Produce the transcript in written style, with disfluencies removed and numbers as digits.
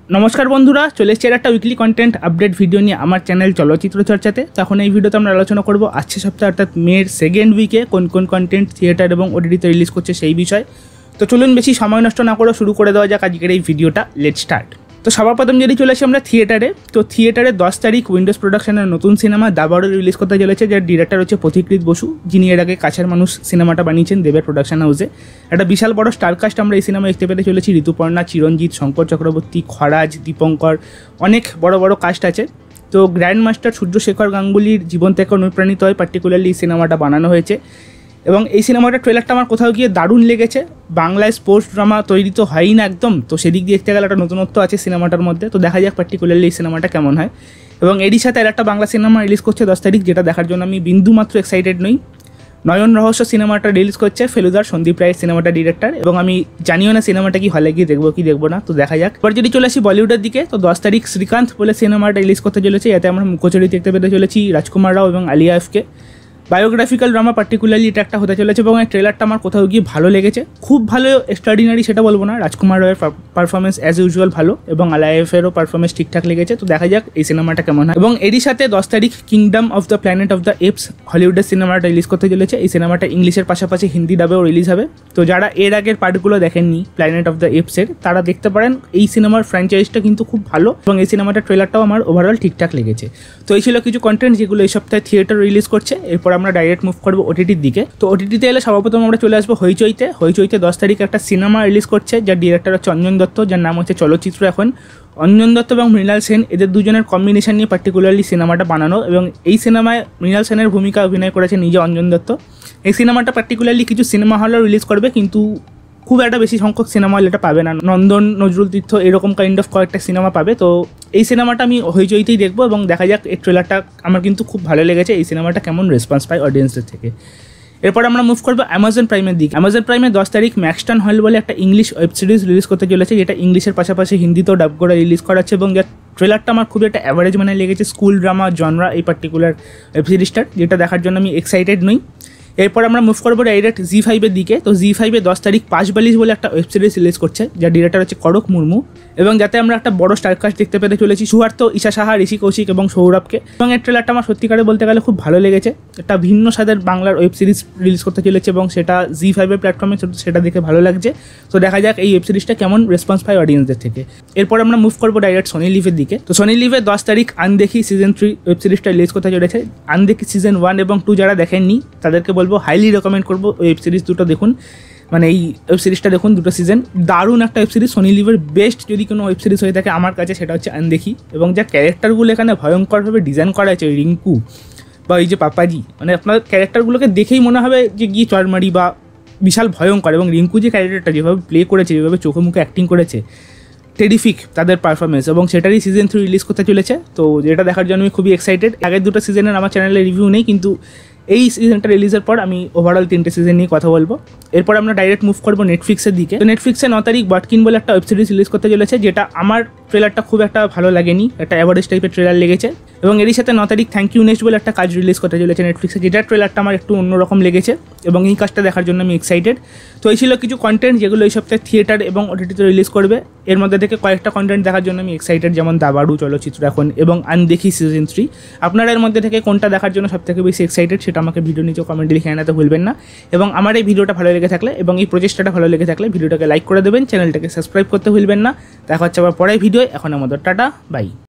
নমস্কার বন্ধুরা, চলে এসেছে একটা উইকলি কন্টেন্ট আপডেট ভিডিও নিয়ে আমার চ্যানেল চলচ্চিত্র চর্চাতে। তখন এই ভিডিওতে আমরা আলোচনা করব আজকে সপ্তাহে অর্থাৎ মের সেকেন্ড উইকে কোন কোন কন্টেন্ট থিয়েটার এবং ওটিটিতে রিলিজ করছে সেই বিষয়। তো চলুন বেশি সময় নষ্ট না করে শুরু করে দেওয়া যাক আজকের এই ভিডিওটা। Let's start. তো সবার প্রথম যদি চলে আসি আমরা থিয়েটারে, তো থিয়েটারে 10 তারিখ উইন্ডোজ প্রোডাকশনের নতুন সিনেমা দাবাড়ু রিলিজ করতে চলেছে, যার ডিরেক্টর হচ্ছে পথিকৃৎ বসু, যিনি এর আগে কাছের মানুষ সিনেমাটা বানিয়েছেন দেবের প্রোডাকশন হাউসে। একটা বিশাল বড় স্টারকাস্ট আমরা এই সিনেমা দেখতে পেতে চলেছি। ঋতুপর্ণা, চিরঞ্জিত, শঙ্কর চক্রবর্তী, খরাজ, দীপঙ্কর, অনেক বড় বড় কাস্ট আছে। তো গ্র্যান্ড মাস্টার সূর্যশেখর গাঙ্গুলির জীবন থেকে অনুপ্রাণিত হয় পার্টিকুলারলি এই সিনেমাটা বানানো হয়েছে। এবং এই সিনেমাটার ট্রেলারটা আমার কোথাও গিয়ে দারুণ লেগেছে। বাংলায় স্পোর্টস ড্রামা তৈরি তো হয়ই না একদম, তো সেদিক দিয়ে দেখতে গেলে একটা নতুনত্ব আছে সিনেমাটার মধ্যে। তো দেখা যাক পার্টিকুলারলি এই সিনেমাটা কেমন হয়। এবং এরই সাথে আর একটা বাংলা সিনেমা রিলিজ করছে 10 তারিখ, যেটা দেখার জন্য আমি বিন্দুমাত্র এক্সাইটেড নই। নয়ন রহস্য সিনেমাটা রিলিজ করছে ফেলুদার, সন্দীপ রায়ের সিনেমাটা ডিরেক্টর। এবং আমি জানিও না সিনেমাটা কি হলে গিয়ে দেখবো কি দেখবো না, তো দেখা যাক। এবার যদি চলে আসি বলিউডের দিকে, তো 10 তারিখ শ্রীকান্ত বলে সিনেমাটা রিলিজ করতে চলেছে। এতে আমরা মুখোচুরি দেখতে পেতে চলেছি রাজকুমার রাও এবং আলিয়া এফকে। বায়োগ্রাফিক্যাল ড্রামা পার্টিকুলারলি এটা একটা হতে চলেছে। এবং এই ট্রেলারটা আমার কোথাও গিয়ে ভালো লেগেছে, খুব ভালো এক্সট্রাঅর্ডিনারি সেটা বলবো না। রাজকুমার রায়ের পারফরমেন্স অ্যাজ ইউজুয়াল ভালো, এবং আলাইফেরও পারফরমেন্স ঠিকঠাক লেগেছে। তো দেখা যাক এই সিনেমাটা কেমন হয়। এবং এরই সাথে 10 তারিখ kingdom of the planet of the apps হলিউডের সিনেমাটা রিলিজ করতে চলেছে। এই সিনেমাটা ইংলিশের পাশাপাশি হিন্দি ডাবেও রিলিজ হবে। তো যারা এর আগের পার্টগুলো দেখেননি প্ল্যানেট অফ দ্য এপসের, তারা দেখতে পারেন। এই সিনেমার ফ্র্যাঞ্চাইজটা কিন্তু খুব ভালো, এবং এই সিনেমাটার ট্রেলারটাও আমার ওভারঅল ঠিকঠাক লেগেছে। তো এই ছিল কিছু কন্টেন্ট যেগুলো এই সপ্তাহে থিয়েটার রিলিজ করছে। এরপর আমরা ডাইরেক্ট মুভ করবো ওটিটির দিকে। তো ওটিটিতে এলে সর্বপ্রথম আমরা চলে আসবো হইচইতে। 10 তারিখ একটা সিনেমা রিলিজ করছে, যার ডিরেক্টর হচ্ছে অঞ্জন দত্ত, যার নাম হচ্ছে চলচ্চিত্র এখন। অঞ্জন দত্ত এবং মৃণাল সেন এদের দুজনের কম্বিনেশন নিয়ে পার্টিকুলারলি সিনেমাটা বানানো। এবং এই সিনেমায় মৃণাল সেনের ভূমিকা অভিনয় করেছে নিজে অঞ্জন দত্ত। এই সিনেমাটা পার্টিকুলারলি কিছু সিনেমা হলও রিলিজ করবে, কিন্তু খুব একটা বেশি সংখ্যক সিনেমা হল এটা পাবে না। নন্দন, নজরুল তীর্থ এরকম কাইন্ড অফ কয়েকটা সিনেমা পাবে। তো এই সিনেমাটা আমি হইচইতেই দেখবো, এবং দেখা যাক। এই ট্রেলারটা আমার কিন্তু খুব ভালো লেগেছে, এই সিনেমাটা কেমন রেসপন্স পায় অডিয়েন্সদের থেকে। এরপর আমরা মুভ করবো অ্যামাজন প্রাইমের দিকে। অ্যামাজন প্রাইমে 10 তারিখ ম্যাক্সটন হল বলে একটা ইংলিশ ওয়েব সিরিজ রিলিজ করতে চলেছে, যেটা ইংলিশের পাশাপাশি হিন্দিতেও ডাব করে রিলিজ করাচ্ছে। এবং যার ট্রেলারটা আমার খুবই একটা অ্যাভারেজ মানে লেগেছে। স্কুল ড্রামা জনরা এই পার্টিকুলার ওয়েব সিরিজটার, যেটা দেখার জন্য আমি এক্সাইটেড নই। এরপর আমরা মুভ করবো ডাইরেক্ট জি5 এর দিকে। তো জি5 10 তারিখ পাশবালিশ বলে একটা ওয়েব সিরিজ রিলিজ করছে, যার ডিরেক্টর হচ্ছে করক মুর্মু। এবং যাতে আমরা একটা বড় স্টারকাস্ট দেখতে পেতে চলেছি, সুহার্ত, ঈশা সাহা, ঋষি কৌশিক এবং সৌরভকে। এবং এর ট্রেলারটা আমার সত্যিকারে বলতে গেলে খুব ভালো লেগেছে। একটা ভিন্ন স্বাদের বাংলার ওয়েব সিরিজ রিলিজ করতে চলেছে, এবং সেটা জি5 এর প্ল্যাটফর্মে, সেটা দেখে ভালো লাগছে। তো দেখা যাক এই ওয়েব সিরিজটা কেমন রেসপন্স পায় অডিয়েন্সদের থেকে। এরপর আমরা মুভ করবো ডাইরেক্ট সোনি লিভের দিকে। তো সোনি লিভে 10 তারিখ আনদেখি সিজন 3 ওয়েব সিরিজটা রিলিজ করতে চলেছে। আনদেখি সিজন 1 এবং 2 যারা দেখেননি তাদেরকে বলবো, হাইলি রেকমেন্ড করবো ওয়েব সিরিজ দুটো দেখুন। মানে এই ওয়েব সিরিজটা দেখুন, দুটো সিজন দারুণ একটা ওয়েব সিরিজ। সোনি লিভের বেস্ট যদি কোনো ওয়েব সিরিজ হয়ে থাকে আমার কাছে, সেটা হচ্ছে আনদেখি। এবং যা ক্যারেক্টারগুলো এখানে ভয়ঙ্করভাবে ডিজাইন করা হয়েছে, ওই রিঙ্কু বা এই যে পাপাজি, মানে আপনার ক্যারেক্টারগুলোকে দেখেই মনে হবে যে গিয়ে চরমারি বা বিশাল ভয়ঙ্কর। এবং রিঙ্কু যে ক্যারেক্টারটা যেভাবে প্লে করেছে, যেভাবে চোখে মুখে অ্যাক্টিং করেছে, টেরিফিক তাদের পারফরমেন্স। এবং সেটারই সিজন 3 রিলিজ করতে চলেছে। তো যেটা দেখার জন্য আমি খুবই এক্সাইটেড। আগের দুটো সিজনের আমার চ্যানেলে রিভিউ নেই, কিন্তু এই সিজনটা রিলিজের পর আমি ওভারঅল 3টে সিজন নিয়ে কথা বলবো। এরপর আমরা ডাইরেক্ট মুভ করবো নেটফ্লিক্সের দিকে। তো নেটফ্লিক্সে 9 তারিখ বাটকিন বলে একটা ওয়েব সিরিজ রিলিজ করতে চলেছে, যেটা আমার ট্রেলারটা খুব একটা ভালো লাগেনি, একটা অ্যাভারেজ টাইপের ট্রেলার লেগেছে। এবং এরই সাথে 9 তারিখ থ্যাংক ইউ নেক্সট বলে একটা কাজ রিলিজ করতে চলেছে নেটফ্লিক্সে, যেটার ট্রেলারটা আমার একটু অন্যরকম লেগেছে, এবং এই কাজটা দেখার জন্য আমি এক্সাইটেড। তো এই ছিল কিছু কন্টেন্ট যেগুলো এই সপ্তাহে থিয়েটার এবং ওটিটিতে রিলিজ করবে। এর মধ্যে থেকে কয়েকটা কন্টেন্ট দেখার জন্য আমি এক্সাইটেড, যেমন দাবাড়ু চলচ্চিত্র এখন এবং আনদেখি সিজন 3। আপনারা এর মধ্যে থেকে কোনটা দেখার জন্য সবথেকে বেশি এক্সাইটেড সেটা আমাকে ভিডিও নিচে কমেন্টে লিখে জানাতে ভুলবেন না। এবং আমার এই ভিডিওটা ভালো লেগে থাকলে এবং এই প্রচেষ্টাটা ভালো লেগে থাকলে ভিডিওটাকে লাইক করে দেবেন, চ্যানেলটাকে সাবস্ক্রাইব করতে ভুলবেন না। দেখা হচ্ছে আবার পরের ভিডিও। এখন আমাদের টাটা, বাই।